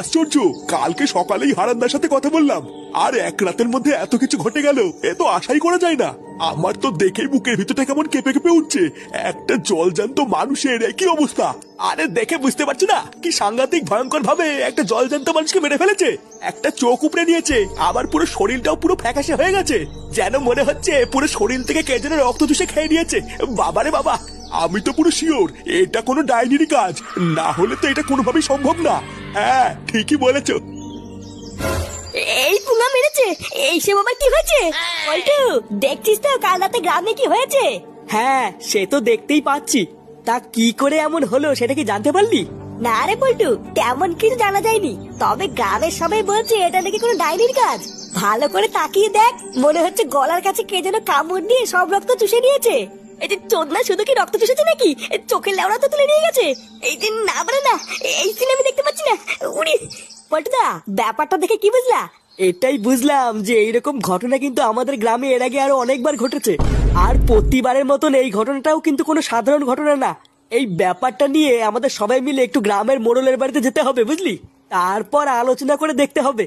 আশ্চর্য, কালকে সকালেই হারানদার সাথে কথা বললাম, আর এক রাতের মধ্যে এত কিছু ঘটে গেল এ তো আশাই করা যায় না। আমার তো দেখেই বুকের ভিতরটা কেমন কেঁপে কেঁপে উঠছে। একটা জলজান্ত মানুষের কি অবস্থা! আরে দেখে বুঝতে পারছো না কি সাংঘাতিক ভয়ঙ্কর ভাবে একটা জলজান্ত মানুষকে মেরে ফেলেছে। একটা চোখ উপড়ে নিয়েছে, আবার পুরো শরীরটাও পুরো ফ্যাকাশে হয়ে গেছে, যেন মনে হচ্ছে পুরো শরীর থেকে কে যেন রক্ত চুষে খেয়ে নিয়েছে। বাবারে বাবা, আমি তো পুরো শিওর এটা কোনো ডাইনির কাজ, না হলে তো এটা কোনোভাবেই সম্ভব না। হ্যাঁ ঠিকই বলেছো। এই পুঙ্গা মেরেছে, এই সে বাবা কি হয়েছে? পল্টু দেখছিস তো কাল রাতে গ্রামে কি হয়েছে? হ্যাঁ সে তো দেখতেই পাচ্ছি, তা কি করে এমন হলো সেটা কি জানতে পারলি? না রে পল্টু, তেমন কিছু জানা যায়নি, তবে গ্রামের সবাই বলছে এটা নাকি কোনো ডাইনির কাজ। ভালো করে তাকিয়ে দেখ, মনে হচ্ছে গলার কাছে কে যেন কামড় দিয়ে সব রক্ত চুষে নিয়েছে। এই যে চোদনা শুধু কি রক্ত চুষেছে নাকি, চোখের লেওড়া তো তুলে নিয়ে গেছে। এই যে না বলে না, এই সিনে আমি দেখতে পাচ্ছি না। উড়ি পল্টুদা, ব্যাপারটা দেখে কি বুঝলা? এটাই বুঝলাম যে এইরকম ঘটনা কিন্তু আমাদের গ্রামে এর আগে আরো অনেকবার ঘটেছে, আর প্রতিবারের মতন এই ঘটনাটাও কিন্তু কোনো সাধারণ ঘটনা না। এই ব্যাপারটা নিয়ে আমাদের সবাই মিলে একটু গ্রামের মোড়লের বাড়িতে যেতে হবে, বুঝলি? তারপর আলোচনা করে দেখতে হবে